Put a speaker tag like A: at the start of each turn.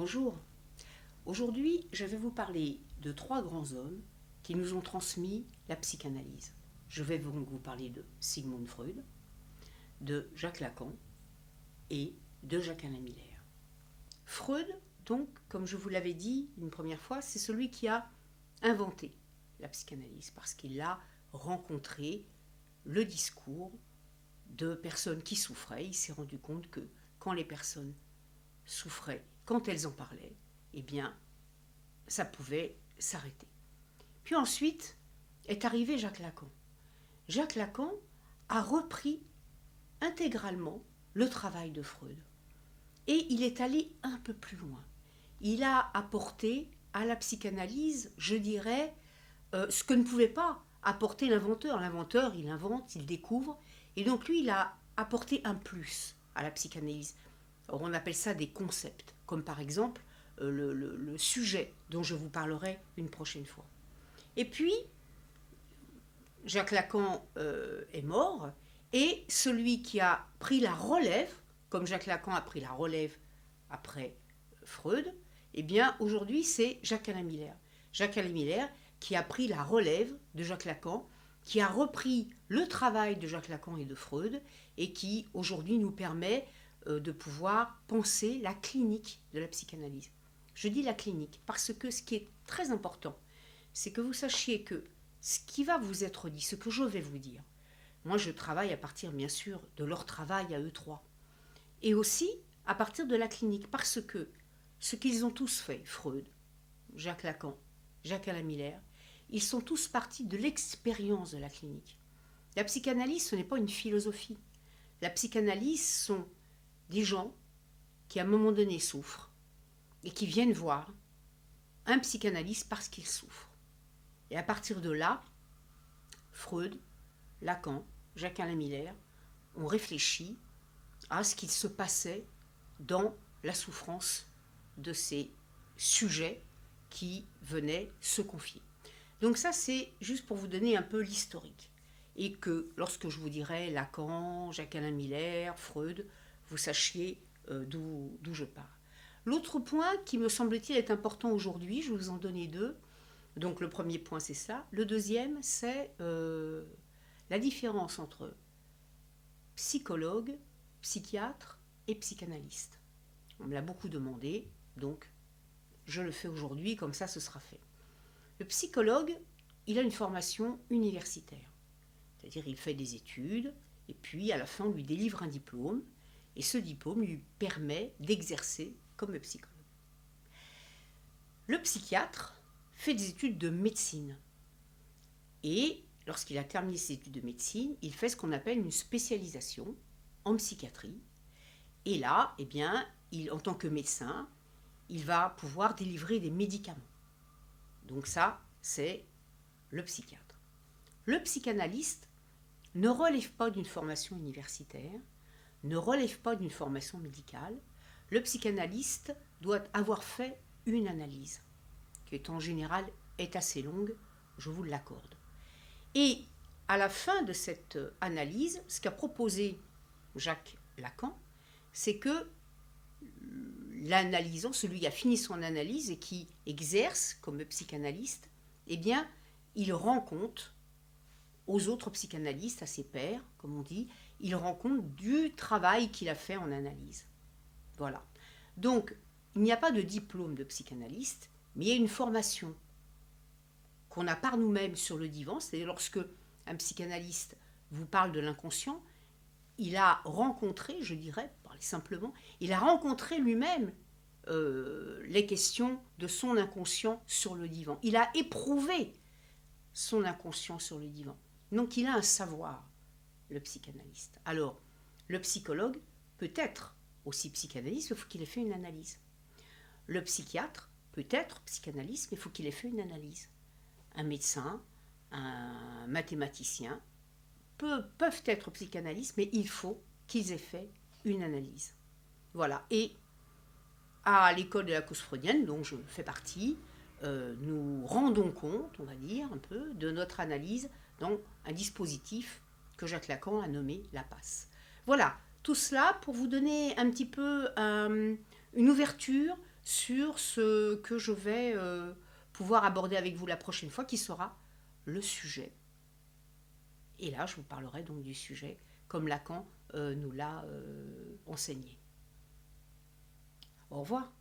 A: Bonjour, aujourd'hui je vais vous parler de trois grands hommes qui nous ont transmis la psychanalyse. Je vais vous parler de Sigmund Freud, de Jacques Lacan et de Jacques-Alain Miller. Freud, donc, comme je vous l'avais dit une première fois, c'est celui qui a inventé la psychanalyse parce qu'il a rencontré le discours de personnes qui souffraient. Il s'est rendu compte que quand les personnes souffraient, quand elles en parlaient, eh bien, ça pouvait s'arrêter. Puis ensuite est arrivé Jacques Lacan. Jacques Lacan a repris intégralement le travail de Freud. Et il est allé un peu plus loin. Il a apporté à la psychanalyse, je dirais, ce que ne pouvait pas apporter l'inventeur. L'inventeur, il invente, il découvre. Et donc lui, il a apporté un plus à la psychanalyse. Alors, on appelle ça des concepts, comme par exemple le sujet dont je vous parlerai une prochaine fois. Et puis, Jacques Lacan est mort, et celui qui a pris la relève, comme Jacques Lacan a pris la relève après Freud, eh bien aujourd'hui c'est Jacques-Alain Miller. Jacques-Alain Miller qui a pris la relève de Jacques Lacan, qui a repris le travail de Jacques Lacan et de Freud, et qui aujourd'hui nous permet de pouvoir penser la clinique de la psychanalyse. Je dis la clinique parce que ce qui est très important, c'est que vous sachiez que ce qui va vous être dit, ce que je vais vous dire, moi je travaille à partir bien sûr de leur travail à eux trois, et aussi à partir de la clinique, parce que ce qu'ils ont tous fait, Freud, Jacques Lacan, Jacques-Alain Miller, ils sont tous partis de l'expérience de la clinique. La psychanalyse, ce n'est pas une philosophie. La psychanalyse sont des gens qui à un moment donné souffrent et qui viennent voir un psychanalyste parce qu'ils souffrent. Et à partir de là, Freud, Lacan, Jacques-Alain Miller ont réfléchi à ce qu'il se passait dans la souffrance de ces sujets qui venaient se confier. Donc ça, c'est juste pour vous donner un peu l'historique. Et que lorsque je vous dirai Lacan, Jacques-Alain Miller, Freud, vous sachiez d'où je pars. L'autre point qui me semble-t-il est important aujourd'hui, je vais vous en donner deux. Donc le premier point, c'est ça. Le deuxième, c'est la différence entre psychologue, psychiatre et psychanalyste. On me l'a beaucoup demandé, donc je le fais aujourd'hui, comme ça ce sera fait. Le psychologue, il a une formation universitaire, c'est-à-dire il fait des études, et puis à la fin on lui délivre un diplôme, et ce diplôme lui permet d'exercer comme psychologue. Le psychiatre fait des études de médecine, et lorsqu'il a terminé ses études de médecine, il fait ce qu'on appelle une spécialisation en psychiatrie, et là, eh bien, en tant que médecin, il va pouvoir délivrer des médicaments. Donc ça, c'est le psychiatre. Le psychanalyste ne relève pas d'une formation universitaire, ne relève pas d'une formation médicale. Le psychanalyste doit avoir fait une analyse, qui en général est assez longue, je vous l'accorde. Et à la fin de cette analyse, ce qu'a proposé Jacques Lacan, c'est que l'analysant, celui qui a fini son analyse et qui exerce comme psychanalyste, eh bien, il rend compte aux autres psychanalystes, à ses pairs, comme on dit, il rend compte du travail qu'il a fait en analyse. Voilà. Donc, il n'y a pas de diplôme de psychanalyste, mais il y a une formation qu'on a par nous-mêmes sur le divan, c'est-à-dire lorsque un psychanalyste vous parle de l'inconscient, il a rencontré, je dirais, parler simplement, il a rencontré lui-même les questions de son inconscient sur le divan. Il a éprouvé son inconscient sur le divan. Donc il a un savoir, le psychanalyste. Alors, le psychologue peut être aussi psychanalyste, il faut qu'il ait fait une analyse. Le psychiatre peut être psychanalyste, mais il faut qu'il ait fait une analyse. Un médecin, un mathématicien, peuvent être psychanalystes, mais il faut qu'ils aient fait une analyse. Voilà. Et à l'école de la cause freudienne, dont je fais partie, nous rendons compte, on va dire, un peu, de notre analyse dans un dispositif que Jacques Lacan a nommé la passe. Voilà. Tout cela pour vous donner un petit peu une ouverture sur ce que je vais pouvoir aborder avec vous la prochaine fois, qui sera le sujet. Et là, je vous parlerai donc du sujet comme Lacan nous l'a enseigné. Au revoir.